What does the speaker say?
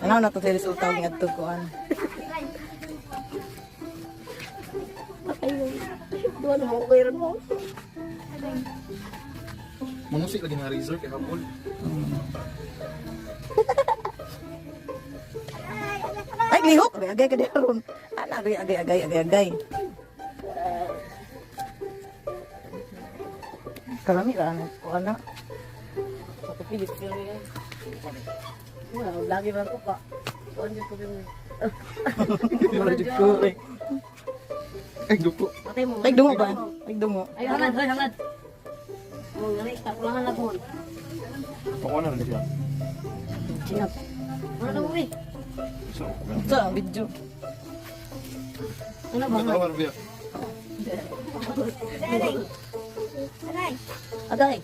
Ano na to sa resulta ng atukuan. Doon mo ko rin mo. Manusik lagi nga resort kay hapon. Ay, lihok! Agay ka diharon. Ana, agay. Kalami ka, ano? O ano? Pilit ko yan. Lagi ba ko pa? Ano ko yung... Marajit ko eh. Ay, dupo. Patay mo. Ay, dungo ba? Ay, dungo. Ay, hangad. Mga ganit, kakulangan lang mo. Pakuha na rin siya. Sinap. Ano na mo eh? So, Ito ang video. Ano ba? Nakawan biya. Agay.